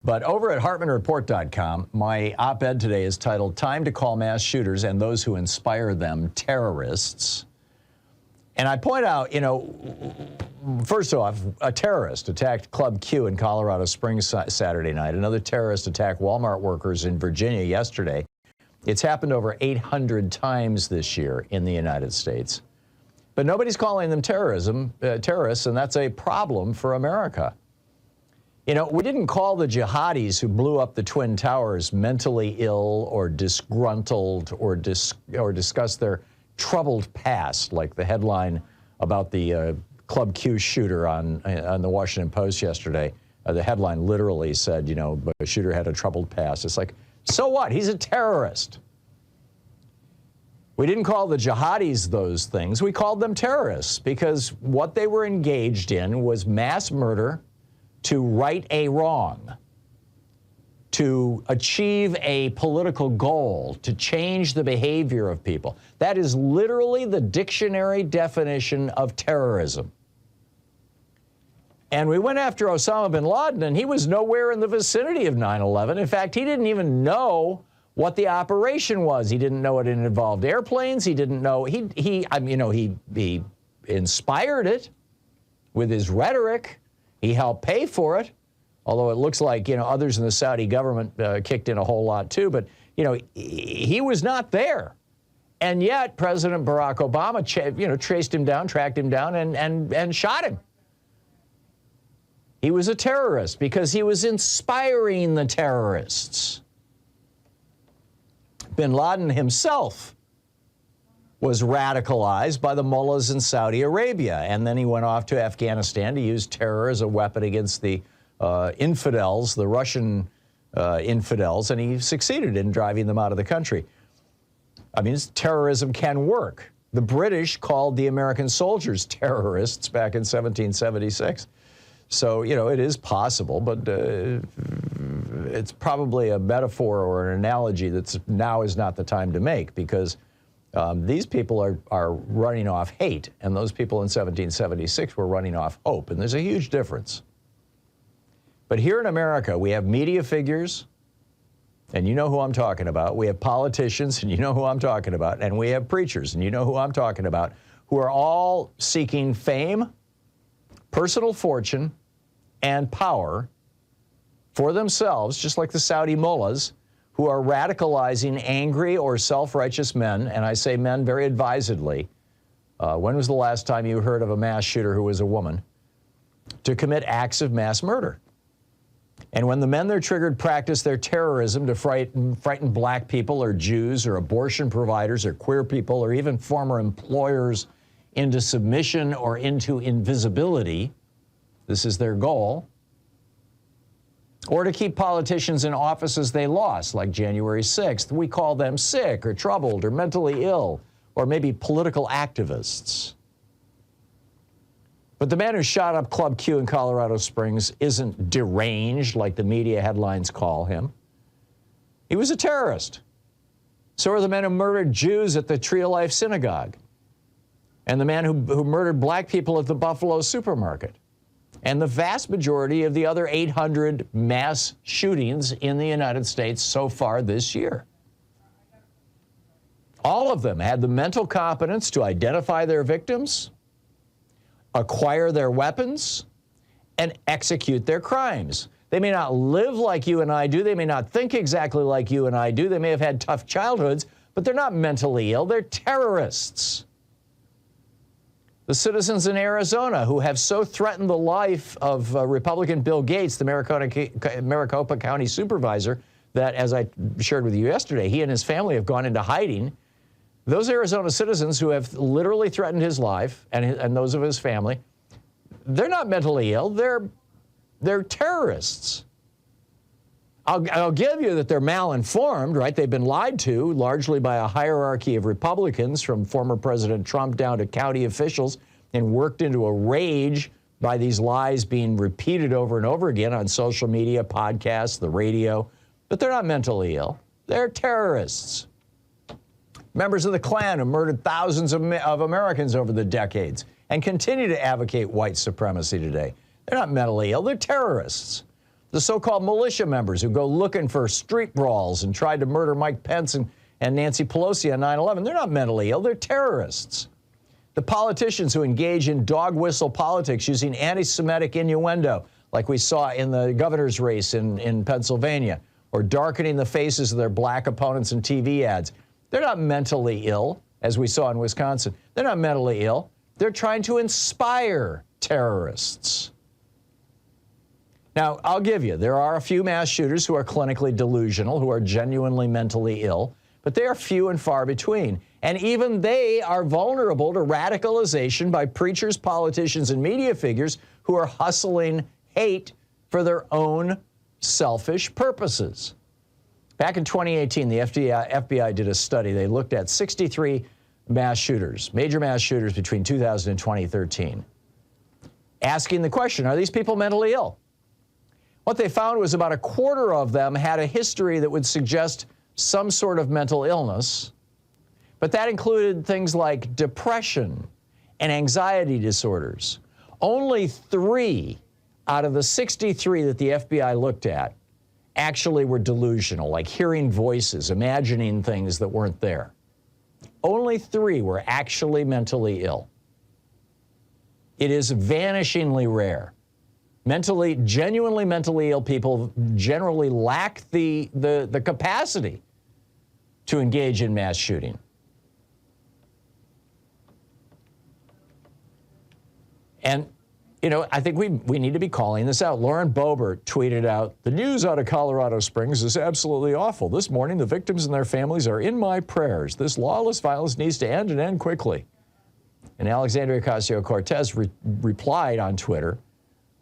But over at HartmannReport.com, my op-ed today is titled, "Time to Call Mass Shooters and Those Who Inspire Them Terrorists." And I point out, first off, a terrorist attacked Club Q in Colorado Springs Saturday night. Another terrorist attacked Walmart workers in Virginia yesterday. It's happened over 800 times this year in the United States. But nobody's calling them terrorists, and that's a problem for America. We didn't call the jihadis who blew up the Twin Towers mentally ill or disgruntled or discuss their troubled past, like the headline about the Club Q shooter on the Washington Post yesterday. The headline literally said, the shooter had a troubled past. It's like, so what? He's a terrorist. We didn't call the jihadis those things. We called them terrorists because what they were engaged in was mass murder to right a wrong, to achieve a political goal, to change the behavior of people. That is literally the dictionary definition of terrorism. And we went after Osama bin Laden, and he was nowhere in the vicinity of 9/11. In fact, he didn't even know what the operation was. He didn't know it involved airplanes. He didn't know. He inspired it with his rhetoric. He helped pay for it, although it looks like, others in the Saudi government kicked in a whole lot too. But, he was not there. And yet President Barack Obama, traced him down, tracked him down, and shot him. He was a terrorist because he was inspiring the terrorists. Bin Laden himself was radicalized by the mullahs in Saudi Arabia, and then he went off to Afghanistan to use terror as a weapon against the infidels, the Russian infidels, and he succeeded in driving them out of the country. Terrorism can work. The British called the American soldiers terrorists back in 1776. So, it is possible, but it's probably a metaphor or an analogy now is not the time to make, because these people are running off hate, and those people in 1776 were running off hope, and there's a huge difference. But here in America, we have media figures, and you know who I'm talking about. We have politicians, and you know who I'm talking about. And we have preachers, and you know who I'm talking about, who are all seeking fame, personal fortune, and power for themselves, just like the Saudi mullahs, who are radicalizing angry or self-righteous men, and I say men very advisedly. When was the last time you heard of a mass shooter who was a woman? To commit acts of mass murder. And when the men they're triggered practice their terrorism to frighten black people or Jews or abortion providers or queer people or even former employers into submission or into invisibility, this is their goal. Or to keep politicians in offices they lost, like January 6th. We call them sick or troubled or mentally ill, or maybe political activists. But the man who shot up Club Q in Colorado Springs isn't deranged like the media headlines call him. He was a terrorist. So are the men who murdered Jews at the Tree of Life Synagogue, and the man who murdered black people at the Buffalo supermarket, and the vast majority of the other 800 mass shootings in the United States so far this year. All of them had the mental competence to identify their victims, acquire their weapons, and execute their crimes. They may not live like you and I do. They may not think exactly like you and I do. They may have had tough childhoods, but they're not mentally ill. They're terrorists. The citizens in Arizona who have so threatened the life of Republican Bill Gates, the Maricopa County supervisor, that, as I shared with you yesterday, he and his family have gone into hiding. Those Arizona citizens who have literally threatened his life and those of his family, they're not mentally ill. They're terrorists. I'll give you that they're malinformed, right? They've been lied to largely by a hierarchy of Republicans, from former President Trump down to county officials, and worked into a rage by these lies being repeated over and over again on social media, podcasts, the radio. But they're not mentally ill. They're terrorists. Members of the Klan who murdered thousands of Americans over the decades and continue to advocate white supremacy today. They're not mentally ill. They're terrorists. The so-called militia members who go looking for street brawls and tried to murder Mike Pence and Nancy Pelosi on 9/11, they're not mentally ill, they're terrorists. The politicians who engage in dog whistle politics using anti-Semitic innuendo, like we saw in the governor's race in Pennsylvania, or darkening the faces of their black opponents in TV ads, they're not mentally ill, as we saw in Wisconsin. They're not mentally ill. They're trying to inspire terrorists. Now, I'll give you, there are a few mass shooters who are clinically delusional, who are genuinely mentally ill, but they are few and far between. And even they are vulnerable to radicalization by preachers, politicians, and media figures who are hustling hate for their own selfish purposes. Back in 2018, the FBI did a study. They looked at 63 mass shooters, major mass shooters between 2000 and 2013, asking the question, are these people mentally ill? What they found was about a quarter of them had a history that would suggest some sort of mental illness, but that included things like depression and anxiety disorders. Only 3 out of the 63 that the FBI looked at actually were delusional, like hearing voices, imagining things that weren't there. Only 3 were actually mentally ill. It is vanishingly rare. Genuinely mentally ill people generally lack the capacity to engage in mass shooting. And, you know, I think we need to be calling this out. Lauren Boebert tweeted out, "The news out of Colorado Springs is absolutely awful. This morning, the victims and their families are in my prayers. This lawless violence needs to end and end quickly." And Alexandria Ocasio-Cortez replied on Twitter,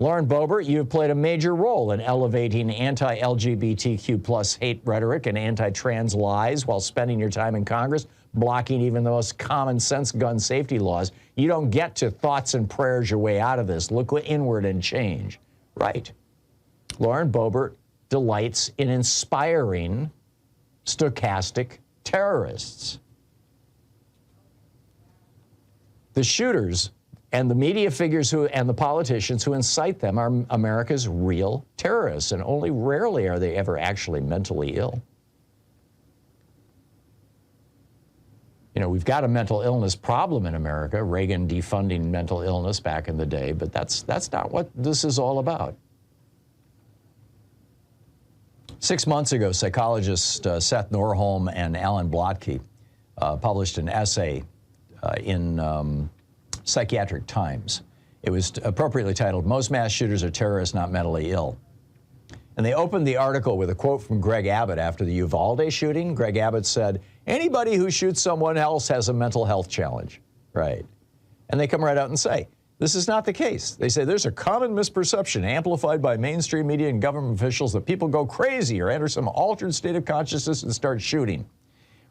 "Lauren Boebert, you have played a major role in elevating anti-LGBTQ plus hate rhetoric and anti-trans lies while spending your time in Congress blocking even the most common sense gun safety laws. You don't get to thoughts and prayers your way out of this. Look inward and change." Right. Lauren Boebert delights in inspiring stochastic terrorists. The shooters and the media figures and the politicians who incite them are America's real terrorists, and only rarely are they ever actually mentally ill. You know, we've got a mental illness problem in America, Reagan defunding mental illness back in the day, but that's not what this is all about. 6 months ago, psychologists Seth Norholm and Alan Blotke published an essay in Psychiatric Times. It was appropriately titled, "Most Mass Shooters Are Terrorists, Not Mentally Ill." And they opened the article with a quote from Greg Abbott after the Uvalde shooting. Greg Abbott said, "Anybody who shoots someone else has a mental health challenge." Right. And they come right out and say, this is not the case. They say there's a common misperception amplified by mainstream media and government officials that people go crazy or enter some altered state of consciousness and start shooting.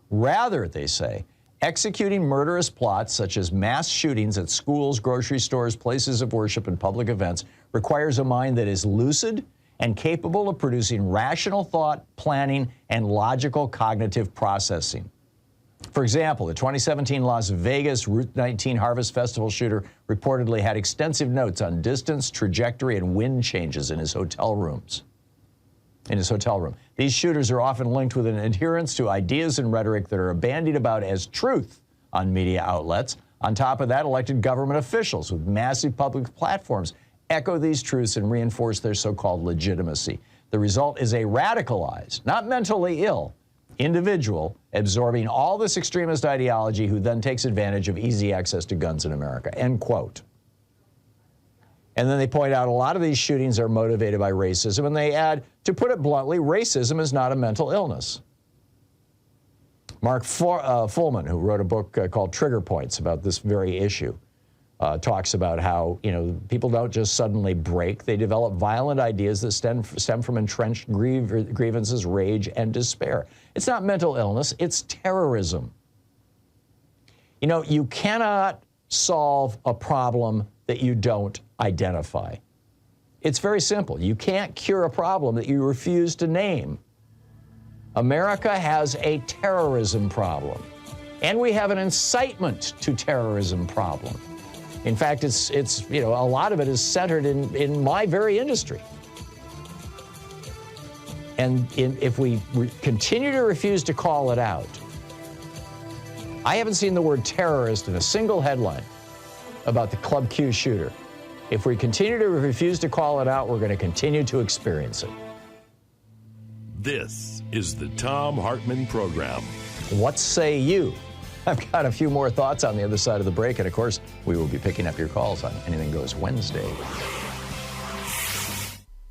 Rather, they say, executing murderous plots such as mass shootings at schools, grocery stores, places of worship, and public events requires a mind that is lucid and capable of producing rational thought, planning, and logical cognitive processing. For example, the 2017 Las Vegas Route 19 Harvest Festival shooter reportedly had extensive notes on distance, trajectory, and wind changes in his hotel room. These shooters are often linked with an adherence to ideas and rhetoric that are bandied about as truth on media outlets. On top of that, elected government officials with massive public platforms echo these truths and reinforce their so-called legitimacy. The result is a radicalized, not mentally ill, individual absorbing all this extremist ideology who then takes advantage of easy access to guns in America." End quote. And then they point out a lot of these shootings are motivated by racism, and they add, to put it bluntly, racism is not a mental illness. Mark Fullman, who wrote a book called Trigger Points about this very issue, talks about how, you know, people don't just suddenly break. They develop violent ideas that stem from entrenched grievances, rage, and despair. It's not mental illness, it's terrorism. You know, you cannot solve a problem that you don't identify. It's very simple. You can't cure a problem that you refuse to name. America has a terrorism problem, and we have an incitement to terrorism problem. In fact, it's you know, a lot of it is centered in my very industry. And if we continue to refuse to call it out, I haven't seen the word terrorist in a single headline about the Club Q shooter. If we continue to refuse to call it out, we're going to continue to experience it. This is the Thom Hartmann Program. What say you? I've got a few more thoughts on the other side of the break, and of course, we will be picking up your calls on Anything Goes Wednesday.